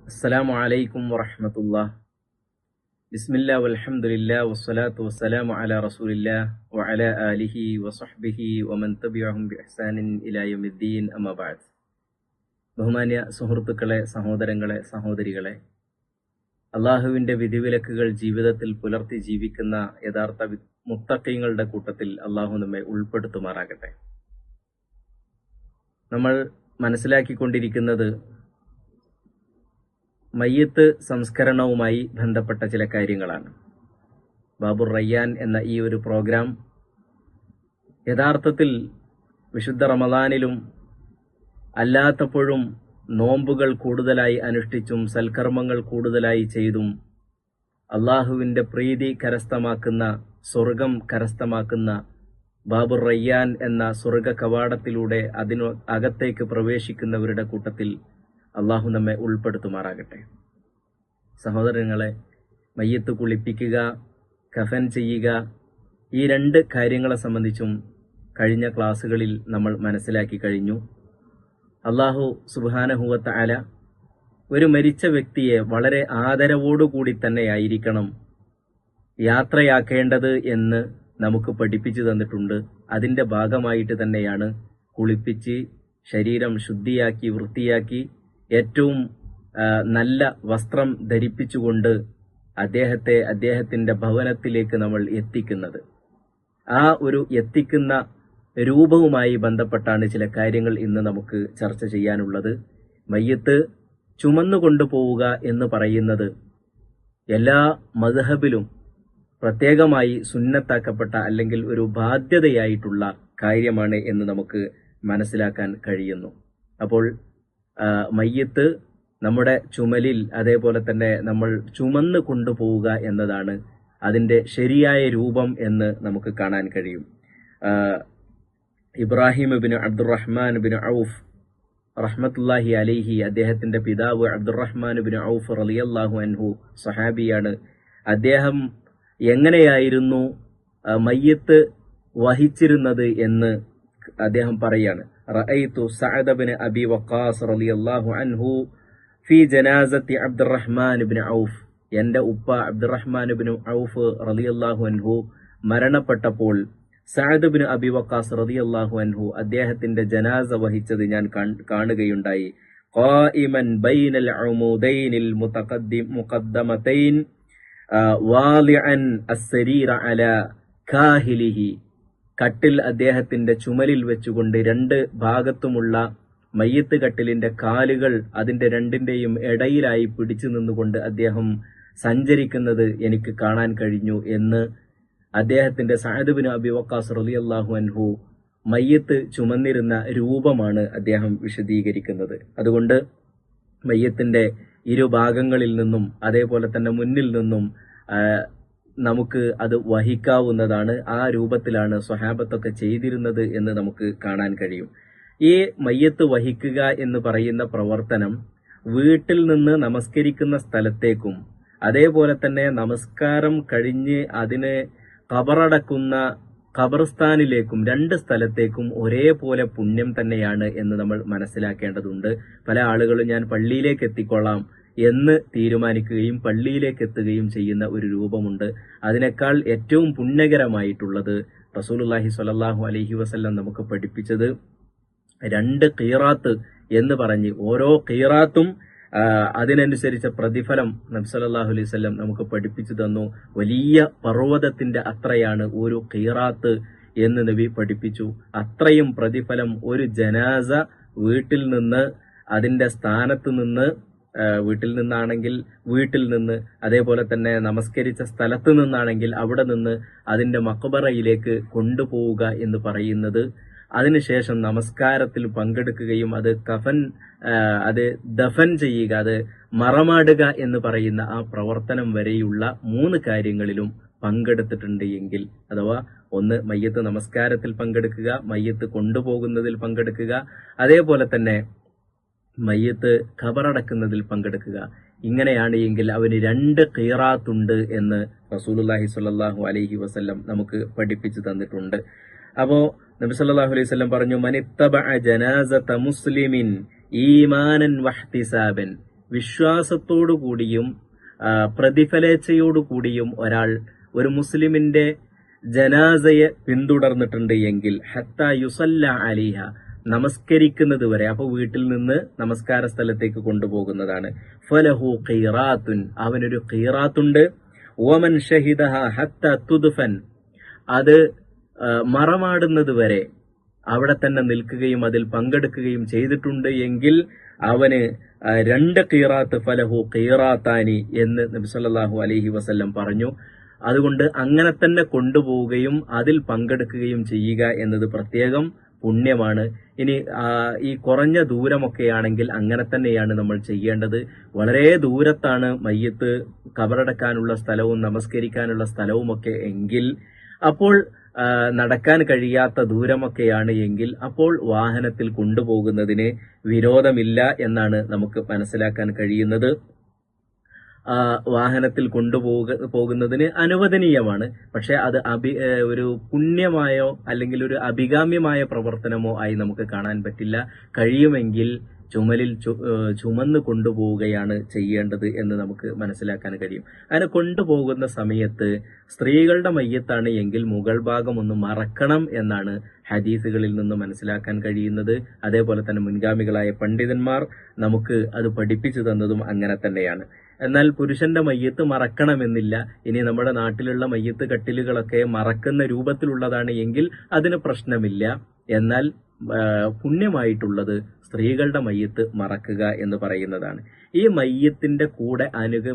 അസ്സലാമു അലൈക്കും വറഹ്മത്തുള്ളാഹി. ബിസ്മില്ലാ വൽഹംദുലില്ലാ വസ്സലാത്തു വസ്സലാമു അലാ റസൂലില്ലാ വഅലാ ആലിഹി വസഹ്ബിഹി വമൻ തബിഅഹും ബിഇഹ്സാനിൻ ഇലാ യൗമിദ്ദീൻ. അമ്മാ ബഅദ്. ബഹുമാന്യ സുഹൃത്തുക്കളെ, സഹോദരങ്ങളെ, സഹോദരികളെ, അള്ളാഹുവിൻ്റെ വിധിവിലക്കുകൾ ജീവിതത്തിൽ പുലർത്തി ജീവിക്കുന്ന യഥാർത്ഥ മുത്തഖീങ്ങളുടെ കൂട്ടത്തിൽ അള്ളാഹു നമ്മെ ഉൾപ്പെടുത്തുമാറാകട്ടെ. നമ്മൾ മനസ്സിലാക്കിക്കൊണ്ടിരിക്കുന്നത് മയ്യത്ത് സംസ്കരണവുമായി ബന്ധപ്പെട്ട ചില കാര്യങ്ങളാണ്. ബാബുർ റയ്യാൻ എന്ന ഈ ഒരു പ്രോഗ്രാം യഥാർത്ഥത്തിൽ വിശുദ്ധ റമദാനിലും അല്ലാത്തപ്പോഴും നോമ്പുകൾ കൂടുതലായി അനുഷ്ഠിച്ചും സൽക്കർമ്മങ്ങൾ കൂടുതലായി ചെയ്തും അള്ളാഹുവിൻ്റെ പ്രീതി കരസ്ഥമാക്കുന്ന, സ്വർഗം കരസ്ഥമാക്കുന്ന ബാബുർ റയ്യാൻ എന്ന സ്വർഗ കവാടത്തിലൂടെ അകത്തേക്ക് പ്രവേശിക്കുന്നവരുടെ കൂട്ടത്തിൽ അള്ളാഹു നമ്മെ ഉൾപ്പെടുത്തുമാറാകട്ടെ. സഹോദരങ്ങളെ, മയ്യത്ത് കുളിപ്പിക്കുക, കഫൻ ചെയ്യുക, ഈ രണ്ട് കാര്യങ്ങളെ സംബന്ധിച്ചും കഴിഞ്ഞ ക്ലാസ്സുകളിൽ നമ്മൾ മനസ്സിലാക്കി കഴിഞ്ഞു. അള്ളാഹു സുബ്ഹാനഹു വ തആല ഒരു മരിച്ച വ്യക്തിയെ വളരെ ആദരവോടുകൂടി തന്നെയായിരിക്കണം യാത്രയാക്കേണ്ടത് എന്ന് നമുക്ക് പഠിപ്പിച്ചു തന്നിട്ടുണ്ട്. അതിൻ്റെ ഭാഗമായിട്ട് തന്നെയാണ് കുളിപ്പിച്ച് ശരീരം ശുദ്ധിയാക്കി വൃത്തിയാക്കി ഏറ്റവും നല്ല വസ്ത്രം ധരിപ്പിച്ചുകൊണ്ട് അദ്ദേഹത്തിൻ്റെ ഭവനത്തിലേക്ക് നമ്മൾ എത്തിക്കുന്നത്. ആ ഒരു എത്തിക്കുന്ന രൂപവുമായി ബന്ധപ്പെട്ടാണ് ചില കാര്യങ്ങൾ ഇന്ന് നമുക്ക് ചർച്ച ചെയ്യാനുള്ളത്. മയ്യത്ത് ചുമന്നുകൊണ്ടുപോവുക എന്ന് പറയുന്നത് എല്ലാ മദ്ഹബിലും പ്രത്യേകമായി സുന്നത്താക്കപ്പെട്ട അല്ലെങ്കിൽ ഒരു ബാധ്യതയായിട്ടുള്ള കാര്യമാണ് എന്ന് നമുക്ക് മനസ്സിലാക്കാൻ കഴിയുന്നു. അപ്പോൾ മയ്യത്ത് നമ്മുടെ ചുമലിൽ, അതേപോലെ തന്നെ നമ്മൾ ചുമന്ന് കൊണ്ടുപോവുക എന്നതാണ് അതിൻ്റെ ശരിയായ രൂപം എന്ന് നമുക്ക് കാണാൻ കഴിയും. ഇബ്രാഹിം ഇബ്നു അബ്ദുറഹ്മാൻ ഇബ്നു ഔഫ് റഹ്മത്തുള്ളാഹി അലൈഹി, അദ്ദേഹത്തിൻ്റെ പിതാവ് അബ്ദുറഹ്മാൻ ഇബ്നു ഔഫ് റളിയല്ലാഹു അൻഹു സഹാബിയാണ്. അദ്ദേഹം എങ്ങനെയായിരുന്നു മയ്യത്ത് വഹിച്ചിരുന്നത് എന്ന് അദ്ദേഹം പറയാണ്. റഅയ്തു സഅദ് ഇബ്നു അബി വഖാസ് റളിയല്ലാഹു അൻഹു ഫി ജനാസത്തി അബ്ദുറഹ്മാൻ ഇബ്നു ഔഫ്. എൻ്റെ ഉപ്പ അബ്ദുറഹ്മാൻ ഇബ്നു ഔഫ് റളിയല്ലാഹു അൻഹു മരണപ്പെട്ടപ്പോൾ സഅദ് ഇബ്നു അബി വഖാസ് റളിയല്ലാഹു അൻഹു അദ്ദേഹത്തിൻ്റെ ജനാസ വഹിച്ചത് ഞാൻ കാണുകയുണ്ടായി. ഖായിമൻ ബൈനൽ ഉമൂദൈനിൽ മുഖദ്ദമതൈൻ വാലിഅൻ അസ്സരീറ അലാ കാഹിലിഹി. കട്ടിൽ അദ്ദേഹത്തിന്റെ ചുമലിൽ വെച്ചുകൊണ്ട് രണ്ട് ഭാഗത്തുമുള്ള മയ്യത്ത് കട്ടിലിന്റെ കാലുകൾ അതിന്റെ രണ്ടിന്റെയും ഇടയിലായി പിടിച്ചു നിന്നുകൊണ്ട് അദ്ദേഹം സഞ്ചരിക്കുന്നത് എനിക്ക് കാണാൻ കഴിഞ്ഞു എന്ന് അദ്ദേഹത്തിന്റെ സഅദ് ഇബ്നു അബി വഖാസ് റളിയല്ലാഹു അൻഹു മയ്യത്ത് ചുമന്നിരുന്ന രൂപമാണ് അദ്ദേഹം വിശദീകരിക്കുന്നത്. അതുകൊണ്ട് മയ്യത്തിന്റെ ഇരുഭാഗങ്ങളിൽ നിന്നും അതേപോലെ തന്നെ മുന്നിൽ നിന്നും നമുക്ക് അത് വഹിക്കാവുന്നതാണ്. ആ രൂപത്തിലാണ് സ്വഹാബത്തൊക്കെ ചെയ്തിരുന്നത് എന്ന് നമുക്ക് കാണാൻ കഴിയും. ഈ മയ്യത്ത് വഹിക്കുക എന്ന് പറയുന്ന പ്രവർത്തനം വീട്ടിൽ നിന്ന് നമസ്കരിക്കുന്ന സ്ഥലത്തേക്കും അതേപോലെ തന്നെ നമസ്കാരം കഴിഞ്ഞ് അതിന് ഖബറടക്കുന്ന ഖബർസ്ഥാനിലേക്കും രണ്ട് സ്ഥലത്തേക്കും ഒരേപോലെ പുണ്യം തന്നെയാണ് എന്ന് നമ്മൾ മനസ്സിലാക്കേണ്ടതുണ്ട്. പല ആളുകളും ഞാൻ പള്ളിയിലേക്ക് എത്തിക്കൊള്ളാം എന്ന് തീരുമാനിക്കുകയും പള്ളിയിലേക്ക് എത്തുകയും ചെയ്യുന്ന ഒരു രൂപമുണ്ട്. അതിനേക്കാൾ ഏറ്റവും പുണ്യകരമായിട്ടുള്ളത് റസൂലുള്ളാഹി സ്വല്ലല്ലാഹു അലൈഹി വസല്ലം നമുക്ക് പഠിപ്പിച്ചത് 2 ഖീറാത്ത് എന്ന് പറഞ്ഞ് ഓരോ ഖീറാത്തും അതിനനുസരിച്ച പ്രതിഫലം നബി സല്ലല്ലാഹു അലൈഹി വസല്ലം നമുക്ക് പഠിപ്പിച്ചു തന്നു. വലിയ പർവ്വതത്തിന്റെ അത്രയാണ് ഒരു ഖീറാത്ത് എന്ന് നബി പഠിപ്പിച്ചു. അത്രയും പ്രതിഫലം ഒരു ജനാസ വീട്ടിൽ നിന്ന് അതിന്റെ സ്ഥാനത്ത് നിന്ന്, വീട്ടിൽ നിന്നാണെങ്കിൽ വീട്ടിൽ നിന്ന്, അതേപോലെ തന്നെ നമസ്കരിച്ച സ്ഥലത്ത് നിന്നാണെങ്കിൽ അവിടെ നിന്ന് അതിന്റെ മഖബറയിലേക്ക് കൊണ്ടുപോവുക എന്ന് പറയുന്നത്, അതിനുശേഷം നമസ്കാരത്തിൽ പങ്കെടുക്കുകയും അത് ദഫൻ ചെയ്യുക, അത് മറമാടുക എന്ന് പറയുന്ന ആ പ്രവർത്തനം വരെയുള്ള 3 കാര്യങ്ങളിലും പങ്കെടുത്തിട്ടുണ്ട് എങ്കിൽ, അഥവാ ഒന്ന് മയ്യത്ത് നമസ്കാരത്തിൽ പങ്കെടുക്കുക, മയ്യത്ത് കൊണ്ടുപോകുന്നതിൽ പങ്കെടുക്കുക, അതേപോലെ തന്നെ മയ്യത്ത് ഖബറടക്കുന്നതിൽ പങ്കെടുക്കുക, ഇങ്ങനെയാണ് എങ്കിൽ അവന് 2 ഖീറാത്തുണ്ട് എന്ന് റസൂലുള്ളാഹി സ്വല്ലല്ലാഹു അലൈഹി വസല്ലം നമുക്ക് പഠിപ്പിച്ചു തന്നിട്ടുണ്ട്. അപ്പോ നബി സല്ലല്ലാഹു അലൈഹി വസല്ലം പറഞ്ഞു, മനിത്തബഅ ജനാസത മുസ്ലിമിൻ ഈമാനൻ വഹ്തിസാബൻ. വിശ്വാസത്തോടു കൂടിയും പ്രതിഫലേച്ഛയോടു കൂടിയും ഒരാൾ ഒരു മുസ്ലിമിന്റെ ജനാസയെ പിന്തുടർന്നിട്ടുണ്ട് എങ്കിൽ ഹത്താ യുസല്ല അലിഹ, നമസ്കരിക്കുന്നത് വരെ, അപ്പോൾ വീട്ടിൽ നിന്ന് നമസ്കാര സ്ഥലത്തേക്ക് കൊണ്ടുപോകുന്നതാണ്. ഫലഹു ഖീറാത്തുൻ, അവനൊരു ഖീറാത്തുണ്ട്. വമൻ ഷഹിദഹ ഹത്ത തുദ്ഫൻ, അത് മറമാടുന്നത് വരെ അവിടെ തന്നെ നിൽക്കുകയും അതിൽ പങ്കെടുക്കുകയും ചെയ്തിട്ടുണ്ട് എങ്കിൽ അവന് 2 ഖീറാത്ത്, ഫലഹു ഖീറാത്താനി എന്ന് നബി സല്ലല്ലാഹു അലൈഹി വസല്ലം പറഞ്ഞു. അതുകൊണ്ട് അങ്ങനെ തന്നെ കൊണ്ടുപോവുകയും അതിൽ പങ്കെടുക്കുകയും ചെയ്യുക എന്നത് പ്രത്യേകം പുണ്യമാണ്. ഇനി ഈ കുറഞ്ഞ ദൂരമൊക്കെയാണെങ്കിൽ അങ്ങനെ തന്നെയാണ് നമ്മൾ ചെയ്യേണ്ടത്. വളരെ ദൂരത്താണ് മയ്യത്ത് കബറടക്കാനുള്ള സ്ഥലവും നമസ്കരിക്കാനുള്ള സ്ഥലവുമൊക്കെ എങ്കിൽ, അപ്പോൾ നടക്കാൻ കഴിയാത്ത ദൂരമൊക്കെയാണ് എങ്കിൽ അപ്പോൾ വാഹനത്തിൽ കൊണ്ടുപോകുന്നതിന് വിരോധമില്ല എന്നാണ് നമുക്ക് മനസ്സിലാക്കാൻ കഴിയുന്നത്. വാഹനത്തിൽ പോകുന്നതിന് അനുവദനീയമാണ്. പക്ഷെ അത് ഒരു പുണ്യമായോ അല്ലെങ്കിൽ ഒരു അഭികാമ്യമായ പ്രവർത്തനമോ ആയി നമുക്ക് കാണാൻ പറ്റില്ല. കഴിയുമെങ്കിൽ ചുമലിൽ ചുമന്ന് കൊണ്ടുപോവുകയാണ് ചെയ്യേണ്ടത് എന്ന് നമുക്ക് മനസ്സിലാക്കാൻ കഴിയും. അങ്ങനെ കൊണ്ടുപോകുന്ന സമയത്ത് സ്ത്രീകളുടെ മയ്യത്താണ് എങ്കിൽ മുകൾ ഭാഗം ഒന്ന് മറക്കണം എന്നാണ് ഹദീസുകളിൽ നിന്ന് മനസ്സിലാക്കാൻ കഴിയുന്നത്. അതേപോലെ തന്നെ മുൻഗാമികളായ പണ്ഡിതന്മാർ നമുക്ക് അത് പഠിപ്പിച്ചു തന്നതും അങ്ങനെ തന്നെയാണ്. എന്നാൽ പുരുഷന്റെ മയ്യത്ത് മറക്കണമെന്നില്ല. ഇനി നമ്മുടെ നാട്ടിലുള്ള മയ്യത്ത് കട്ടിലുകളൊക്കെ മറക്കുന്ന രൂപത്തിലുള്ളതാണ് എങ്കിൽ അതിന് പ്രശ്നമില്ല. എന്നാൽ പുണ്യമായിട്ടുള്ളത് സ്ത്രീകളുടെ മയ്യത്ത് മറക്കുക എന്ന് പറയുന്നതാണ്. ഈ മയ്യത്തിന്റെ കൂടെ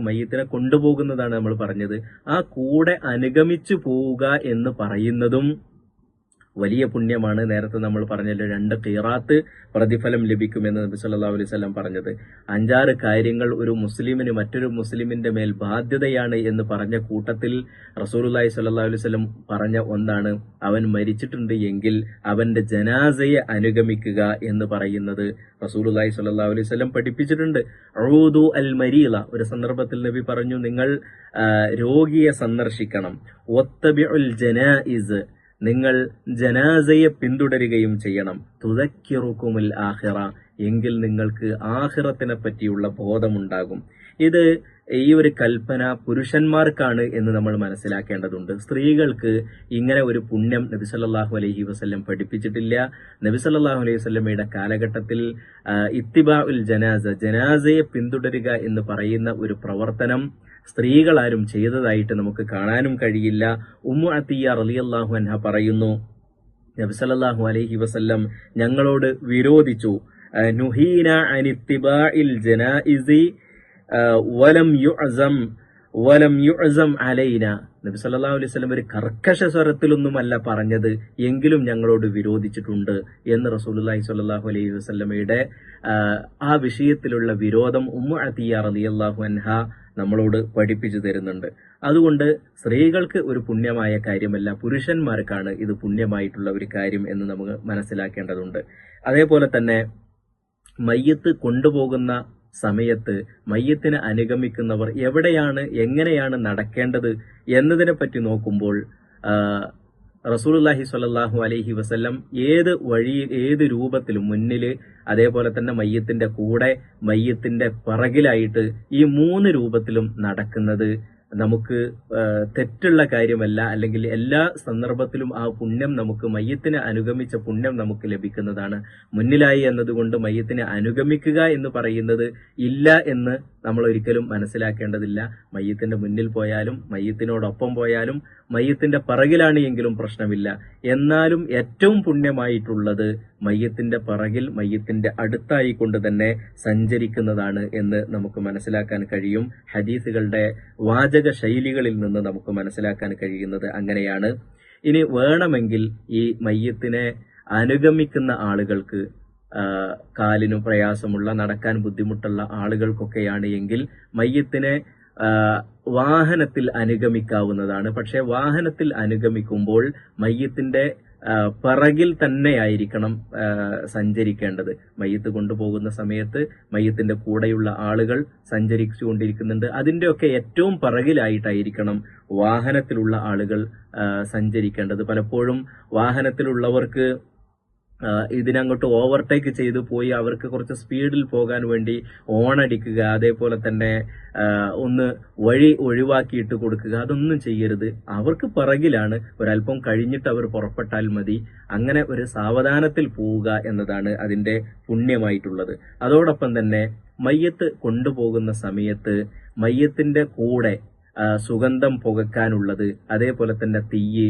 മയ്യത്തിനെ കൊണ്ടുപോകുന്നതാണ് നമ്മൾ പറഞ്ഞത്. ആ കൂടെ അനുഗമിച്ചു പോവുക എന്ന് പറയുന്നതും വലിയ പുണ്യമാണ്. നേരത്തെ നമ്മൾ പറഞ്ഞല്ലോ 2 ഖീറാത്ത് പ്രതിഫലം ലഭിക്കുമെന്ന് നബി സല്ലല്ലാഹു അലൈഹി വസല്ലം പറഞ്ഞത്. 5-6 കാര്യങ്ങൾ ഒരു മുസ്ലിമിന് മറ്റൊരു മുസ്ലിമിന്റെ മേൽ ബാധ്യതയാണ് എന്ന് പറഞ്ഞ കൂട്ടത്തിൽ റസൂലുള്ളാഹി സ്വല്ലല്ലാഹു അലൈഹി വസല്ലം പറഞ്ഞ ഒന്നാണ് അവൻ മരിച്ചിട്ടുണ്ട് എങ്കിൽ അവന്റെ ജനാസയെ അനുഗമിക്കുക എന്ന് പറയുന്നത് റസൂലുള്ളാഹി സ്വല്ലല്ലാഹു അലൈഹി വസല്ലം പഠിപ്പിച്ചിട്ടുണ്ട്. ഉഊദു അൽ മരീള, ഒരു സന്ദർഭത്തിൽ നബി പറഞ്ഞു, നിങ്ങൾ രോഗിയെ സന്ദർശിക്കണം. വത്തബിഉൽ ജനായിസ്, നിങ്ങൾ ജനാസയെ പിന്തുടരുകയും ചെയ്യണം. തുദക്കിറുക്കുമുൽ ആഖിറ, എങ്കിൽ നിങ്ങൾക്ക് ആഖിറത്തിനെ പറ്റിയുള്ള ബോധമുണ്ടാകും. ഇത് ഈ ഒരു കൽപ്പന പുരുഷന്മാർക്കാണ് എന്ന് നമ്മൾ മനസ്സിലാക്കേണ്ടതുണ്ട്. സ്ത്രീകൾക്ക് ഇങ്ങനെ ഒരു പുണ്യം നബി സല്ലല്ലാഹു അലൈഹി വസല്ലം പഠിപ്പിച്ചിട്ടില്ല. നബി സല്ലല്ലാഹു അലൈഹി വസല്ലമയുടെ കാലഘട്ടത്തിൽ ഇത്തിബാഉൽ ജനാസയെ പിന്തുടരുക എന്ന് പറയുന്ന ഒരു പ്രവർത്തനം സ്ത്രീകളാരും ചെയ്തതായിട്ട് നമുക്ക് കാണാനും കഴിയില്ല. ഉമ്മു അത്തിയ റളിയല്ലാഹു അൻഹ പറയുന്നു, നബി സല്ലല്ലാഹു അലൈഹി വസല്ലം ഞങ്ങളോട് വിരോധിച്ചു. നുഹീന അനിത്തിബാഇൽ ജനായിസി വലം യുഅസം അലൈന. നബി സല്ലല്ലാഹു അലൈഹി വസല്ലം ഒരു കർക്കശ സ്വരത്തിലൊന്നുമല്ല പറഞ്ഞത്, എങ്കിലും ഞങ്ങളോട് വിരോധിച്ചിട്ടുണ്ട് എന്ന് റസൂലുള്ളാഹി സ്വല്ലല്ലാഹു അലൈഹി വസല്ലമയുടെ ആ വിഷയത്തിലുള്ള വിരോധം ഉമ്മു അത്തിയ റളിയല്ലാഹു അൻഹ നമ്മളോട് പഠിപ്പിച്ചു തരുന്നുണ്ട്. അതുകൊണ്ട് സ്ത്രീകൾക്ക് ഒരു പുണ്യമായ കാര്യമല്ല, പുരുഷന്മാർക്കാണ് ഇത് പുണ്യമായിട്ടുള്ള ഒരു കാര്യം എന്ന് നമുക്ക് മനസ്സിലാക്കേണ്ടതുണ്ട്. അതേപോലെ തന്നെ മയ്യത്ത് കൊണ്ടുപോകുന്ന സമയത്ത് മയ്യത്തിനെ അനുഗമിക്കുന്നവർ എവിടെയാണ് എങ്ങനെയാണ് നടക്കേണ്ടത് എന്നതിനെ പറ്റി നോക്കുമ്പോൾ റസൂലുള്ളാഹി സ്വല്ലല്ലാഹു അലൈഹി വസല്ലം ഏത് വഴിയിൽ ഏത് രൂപത്തിലും മുന്നില്, അതേപോലെ തന്നെ മയ്യത്തിന്റെ കൂടെ, മയ്യത്തിന്റെ പിറകിലായിട്ട്, ഈ 3 രൂപത്തിലും നടക്കുന്നത് നമുക്ക് തെറ്റുള്ള കാര്യമല്ല. അല്ലെങ്കിൽ എല്ലാ സന്ദർഭത്തിലും ആ പുണ്യം നമുക്ക്, മയ്യത്തിനെ അനുഗമിച്ച പുണ്യം നമുക്ക് ലഭിക്കുന്നതാണ്. മുന്നിലായി എന്നതുകൊണ്ട് മയ്യത്തിനെ അനുഗമിക്കുക എന്ന് പറയുന്നത് ഇല്ല എന്ന് നമ്മൾ ഒരിക്കലും മനസ്സിലാക്കേണ്ടതില്ല. മയ്യത്തിന്റെ മുന്നിൽ പോയാലും മയ്യത്തിനോടൊപ്പം പോയാലും മയ്യത്തിന്റെ പിറകിലാണ് എങ്കിലും പ്രശ്നമില്ല. എന്നാലും ഏറ്റവും പുണ്യമായിട്ടുള്ളത് മയ്യത്തിന്റെ പിറകിൽ, മയ്യത്തിന്റെ അടുത്തായി കൊണ്ട് തന്നെ സഞ്ചരിക്കുന്നതാണ് എന്ന് നമുക്ക് മനസ്സിലാക്കാൻ കഴിയും. ഹദീസുകളുടെ വാചക ശൈലികളിൽ നിന്ന് നമുക്ക് മനസ്സിലാക്കാൻ കഴിയുന്നത് അങ്ങനെയാണ്. ഇനി വേണമെങ്കിൽ ഈ മയ്യത്തിനെ അനുഗമിക്കുന്ന ആളുകൾക്ക്, കാലിനു പ്രയാസമുള്ള, നടക്കാൻ ബുദ്ധിമുട്ടുള്ള ആളുകൾക്കൊക്കെയാണ് എങ്കിൽ മയ്യത്തിനെ വാഹനത്തിൽ അനുഗമിക്കാവുന്നതാണ്. പക്ഷെ വാഹനത്തിൽ അനുഗമിക്കുമ്പോൾ മയ്യത്തിന്റെ പിറകിൽ തന്നെയായിരിക്കണം സഞ്ചരിക്കേണ്ടത്. മയ്യത്ത് കൊണ്ടുപോകുന്ന സമയത്ത് മയ്യത്തിന്റെ കൂടെയുള്ള ആളുകൾ സഞ്ചരിച്ചുകൊണ്ടിരിക്കുന്നുണ്ട്. അതിന്റെയൊക്കെ ഏറ്റവും പിറകിലായിട്ടായിരിക്കണം വാഹനത്തിലുള്ള ആളുകൾ സഞ്ചരിക്കേണ്ടത്. പലപ്പോഴും വാഹനത്തിലുള്ളവർക്ക് ഇതിനങ്ങോട്ട് ഓവർടേക്ക് ചെയ്തു പോയി അവർക്ക് കുറച്ച് സ്പീഡിൽ പോകാൻ വേണ്ടി ഓണടിക്കുക, അതേപോലെ തന്നെ ഒന്ന് വഴി ഒഴിവാക്കിയിട്ട് കൊടുക്കുക, അതൊന്നും ചെയ്യരുത്. അവർക്ക് പിറകിലാണ്, ഒരല്പം കഴിഞ്ഞിട്ട് അവർ പുറപ്പെട്ടാൽ മതി. അങ്ങനെ ഒരു സാവധാനത്തിൽ പോവുക എന്നതാണ് അതിന്റെ പുണ്യമായിട്ടുള്ളത്. അതോടൊപ്പം തന്നെ മയ്യത്ത് കൊണ്ടുപോകുന്ന സമയത്ത് മയ്യത്തിന്റെ കൂടെ സുഗന്ധം പുകക്കാനുള്ളത്, അതേപോലെ തന്നെ തീയ്,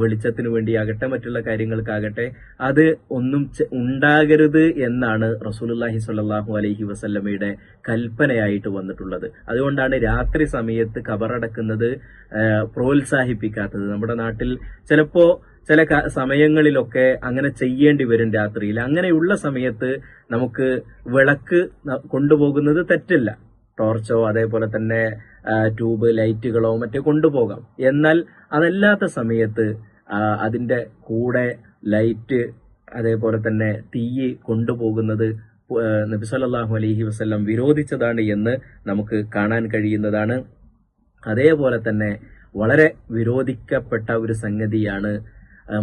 വെളിച്ചത്തിന് വേണ്ടിയാകട്ടെ മറ്റുള്ള കാര്യങ്ങൾക്കാകട്ടെ, അത് ഒന്നും ഉണ്ടാകരുത് എന്നാണ് റസൂലുള്ളാഹി സ്വല്ലല്ലാഹു അലൈഹി വസല്ലമയുടെ കൽപ്പനയായിട്ട് വന്നിട്ടുള്ളത്. അതുകൊണ്ടാണ് രാത്രി സമയത്ത് ഖബറടക്കുന്നത് പ്രോത്സാഹിപ്പിക്കാത്തത്. നമ്മുടെ നാട്ടിൽ ചിലപ്പോ ചില സമയങ്ങളിലൊക്കെ അങ്ങനെ ചെയ്യേണ്ടി വരും രാത്രിയിൽ. അങ്ങനെയുള്ള സമയത്ത് നമുക്ക് വിളക്ക് കൊണ്ടുപോകുന്നത് തെറ്റല്ല, ടോർച്ചോ അതേപോലെ തന്നെ ട്യൂബ് ലൈറ്റുകളോ മറ്റോ കൊണ്ടുപോകാം. എന്നാൽ അതല്ലാത്ത സമയത്ത് അതിന്റെ കൂടെ ലൈറ്റ് അതേപോലെ തന്നെ തീയ് കൊണ്ടുപോകുന്നത് നബി സല്ലല്ലാഹു അലൈഹി വസല്ലം വിരോധിച്ചതാണ് എന്ന് നമുക്ക് കാണാൻ കഴിയുന്നതാണ്. അതേപോലെ തന്നെ വളരെ വിരോധിക്കപ്പെട്ട ഒരു സംഗതിയാണ്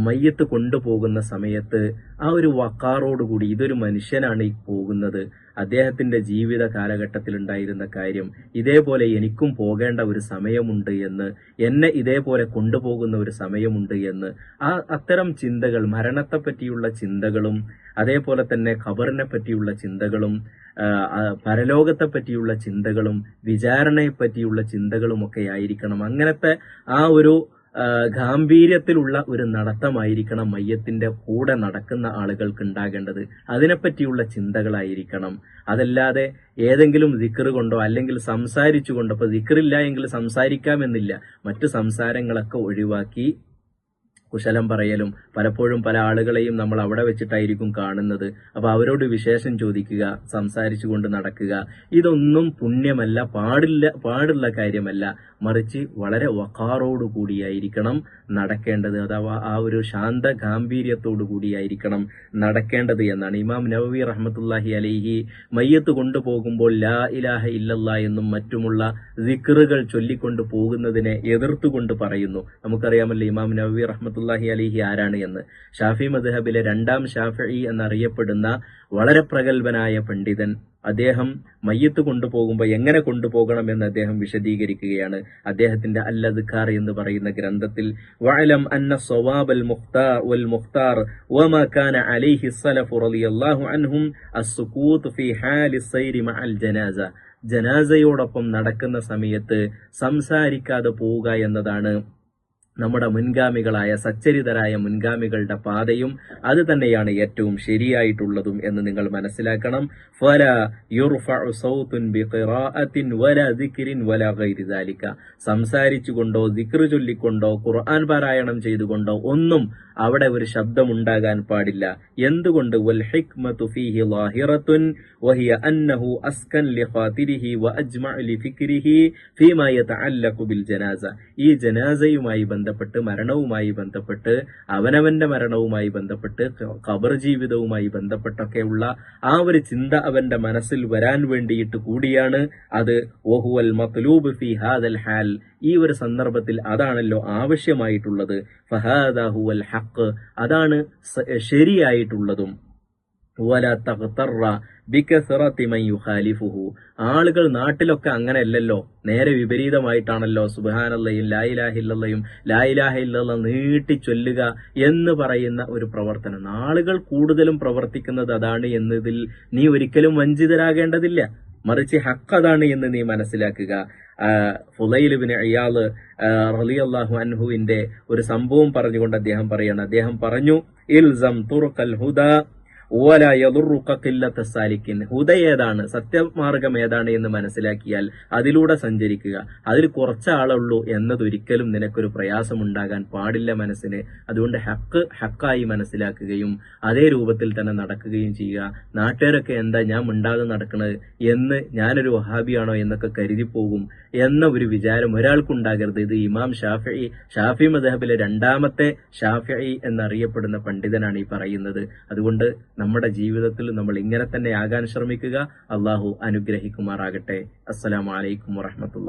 മയ്യത്ത് കൊണ്ടുപോകുന്ന സമയത്ത് ആ ഒരു വഖാറോടുകൂടി, ഇതൊരു മനുഷ്യനാണ് ഈ പോകുന്നത്, അദ്ദേഹത്തിന്റെ ജീവിത കാലഘട്ടത്തിൽ ഉണ്ടായിരുന്ന കാര്യം, ഇതേപോലെ എനിക്കും പോകേണ്ട ഒരു സമയമുണ്ട് എന്ന്, എന്നെ ഇതേപോലെ കൊണ്ടുപോകുന്ന ഒരു സമയമുണ്ട് എന്ന്, അത്തരം ചിന്തകൾ, മരണത്തെ പറ്റിയുള്ള ചിന്തകളും അതേപോലെ തന്നെ ഖബറിനെ പറ്റിയുള്ള ചിന്തകളും പരലോകത്തെ പറ്റിയുള്ള ചിന്തകളും വിചാരണയെ പറ്റിയുള്ള ചിന്തകളും ഒക്കെ ആയിരിക്കണം. അങ്ങനത്തെ ആ ഒരു ഗാംഭീര്യത്തിലുള്ള ഒരു നടത്തമായിരിക്കണം മയ്യത്തിന്റെ കൂടെ നടക്കുന്ന ആളുകൾക്ക് ഉണ്ടാകേണ്ടത്. അതിനെപ്പറ്റിയുള്ള ചിന്തകളായിരിക്കണം. അതല്ലാതെ ഏതെങ്കിലും ദിക്റ് കൊണ്ടോ അല്ലെങ്കിൽ സംസാരിച്ചുകൊണ്ടോ, ഇപ്പൊ ദിക്റില്ല എങ്കിൽ സംസാരിക്കാമെന്നില്ല, മറ്റു സംസാരങ്ങളൊക്കെ ഒഴിവാക്കി കുശലം പറയലും, പലപ്പോഴും പല ആളുകളെയും നമ്മൾ അവിടെ വെച്ചിട്ടായിരിക്കും കാണുന്നത്. അപ്പൊ അവരോട് വിശേഷം ചോദിക്കുക, സംസാരിച്ചുകൊണ്ട് നടക്കുക, ഇതൊന്നും പുണ്യമല്ല, പാടുള്ള കാര്യമല്ല. മറിച്ച് വളരെ വഖാറോടു കൂടിയായിരിക്കണം നടക്കേണ്ടത്. അഥവാ ആ ഒരു ശാന്ത ഗാംഭീര്യത്തോടു കൂടിയായിരിക്കണം നടക്കേണ്ടത് എന്നാണ് ഇമാം നവവി റഹ്മത്തുള്ളാഹി അലൈഹി മയ്യത്ത് കൊണ്ടുപോകുമ്പോൾ ലാ ഇലാഹ ഇല്ലല്ലാ എന്നും മറ്റുമുള്ള ദിക്റുകൾ ചൊല്ലിക്കൊണ്ട് പോകുന്നതിനെ എതിർത്തുകൊണ്ട് പറയുന്നു. നമുക്കറിയാമല്ലോ ഇമാം നവവി റഹ്മത്തുള്ളാഹി അലൈഹി ആരാണ് എന്ന്. ഷാഫി മദ്ഹബിലെ രണ്ടാം ഷാഫിഈ എന്നറിയപ്പെടുന്ന വളരെ പ്രഗത്ഭനായ പണ്ഡിതൻ. അദ്ദേഹം മയ്യത്ത് കൊണ്ടുപോകുമ്പോൾ എങ്ങനെ കൊണ്ടുപോകണമെന്ന് അദ്ദേഹം വിശദീകരിക്കുകയാണ്. അദ്ദേഹത്തിന്റെ അൽ അദ്കാർ എന്ന് പറയുന്ന ഗ്രന്ഥത്തിൽ വഅലം അന്ന സ്വവാബൽ മുഖ്താർ വമാ കാന അലൈഹി സലഫു റളിയല്ലാഹു അൻഹും അസ്സുകൂത്ത് ഫീ ഹാലി സൈരി മഅൽ ജനാസ, ജനാസയോടൊപ്പം നടക്കുന്ന സമയത്ത് സംസാരിക്കാതെ പോവുക എന്നതാണ് നമ്മുടെ മുൻഗാമികളായ സച്ചരിതരായ മുൻഗാമികളുടെ പാതയും അത് തന്നെയാണ് ഏറ്റവും ശരിയായിട്ടുള്ളതും എന്ന് നിങ്ങൾ മനസ്സിലാക്കണം. ഫലാ യുർഫഉ സൗതുൻ ബിഖിറാഅത്തിൻ വലാ ദിക്രിൻ വലാ ഗൈരി ദാലിക, സംസാരിച്ചുകൊണ്ടോ ദിക്ർ ചൊല്ലിക്കൊണ്ടോ ഖുർആൻ പാരായണം ചെയ്തുകൊണ്ടോ ഒന്നും അവിടെ ഒരു ശബ്ദമുണ്ടാകാൻ പാടില്ല. എന്തുകൊണ്ട്? വൽ ഹിക്മതു ഫീഹി ളാഹിറത്തുൻ വഹിയ അന്നഹു അസ്കൻ ലിഖാതിരിഹി വഅജ്മഉ ലിഫിക്രിഹി ഫീമാ യതഅല്ലഖു ബിൽ ജനാസ, ഈ ജനാസയുമായി ബന്ധപ്പെട്ട്, മരണവുമായി ബന്ധപ്പെട്ട്, അവനവന്റെ മരണവുമായി ബന്ധപ്പെട്ട്, ഖബർ ജീവിതവുമായി ബന്ധപ്പെട്ടൊക്കെയുള്ള ആ ഒരു ചിന്ത അവന്റെ മനസ്സിൽ വരാൻ വേണ്ടിയിട്ട് കൂടിയാണ് അത്. വഹുവൽ മത്ലൂബ് ഫീ ഹാദൽ ഹാൽ, ഈ ഒരു സന്ദർഭത്തിൽ അതാണല്ലോ ആവശ്യമായിട്ടുള്ളത്. ഫഹാദാ ഹുവൽ ഹഖ്, അതാണ് ശരിയായിട്ടുള്ളതും. വലാ തഗ്തറ ബികസറതി മൻ യുഖാലിഫുഹു, ആളുകൾ നാട്ടിലൊക്കെ അങ്ങനെയല്ലല്ലോ, നേരെ വിപരീതമായിട്ടാണല്ലോ സുബ്ഹാനല്ലാഹും ലാ ഇലാഹ ഇല്ലല്ലാഹും ലാ ഇലാഹ ഇല്ലല്ലാഹ് നീട്ടി ചൊല്ലുക എന്ന് പറയുന്ന ഒരു പ്രവർത്തനം. ആളുകൾ കൂടുതലും പ്രവർത്തിക്കുന്നത് അതാണ് എന്നതിൽ നീ ഒരിക്കലും വഞ്ചിതരാകേണ്ടതില്ല. മറിച്ച് ഹഖ് അതാണ് എന്ന് നീ മനസ്സിലാക്കുക. ഫുളൈൽ ഇബ്നു ഇയാദ് റളിയല്ലാഹു അൻഹുവിന്റെ ഒരു സംഭവം പറഞ്ഞുകൊണ്ട് അദ്ദേഹം പറഞ്ഞു ഇൽസം തുർഖൽ ഹുദാ വലാ യദുറുക ഖില്ലത സാലിക്കിൻ, ഹുദ ഏതാണ്, സത്യമാർഗം ഏതാണ് എന്ന് മനസ്സിലാക്കിയാൽ അതിലൂടെ സഞ്ചരിക്കുക. അതിൽ കുറച്ചാളുള്ളൂ എന്നതൊരിക്കലും നിനക്കൊരു പ്രയാസമുണ്ടാകാൻ പാടില്ല മനസ്സിന്. അതുകൊണ്ട് ഹക്കായി മനസ്സിലാക്കുകയും അതേ രൂപത്തിൽ തന്നെ നടക്കുകയും ചെയ്യുക. നാട്ടുകാരൊക്കെ എന്താ ഞാൻ മിണ്ടാതെ നടക്കുന്നത് എന്ന്, ഞാനൊരു വഹാബിയാണോ എന്നൊക്കെ കരുതിപ്പോകും എന്ന ഒരു വിചാരം ഒരാൾക്കുണ്ടാകരുത്. ഇത് ഇമാം ഷാഫി മദ്ഹബിലെ രണ്ടാമത്തെ ഷാഫിഈ എന്നറിയപ്പെടുന്ന പണ്ഡിതനാണ് ഈ പറയുന്നത്. അതുകൊണ്ട് നമ്മുടെ ജീവിതത്തിൽ നമ്മൾ ഇങ്ങനെ തന്നെ ആകാൻ ശ്രമിക്കുക. അള്ളാഹു അനുഗ്രഹിക്കുമാറാകട്ടെ. അസ്സലാമു അലൈക്കും വറഹ്മത്തുള്ളാഹി.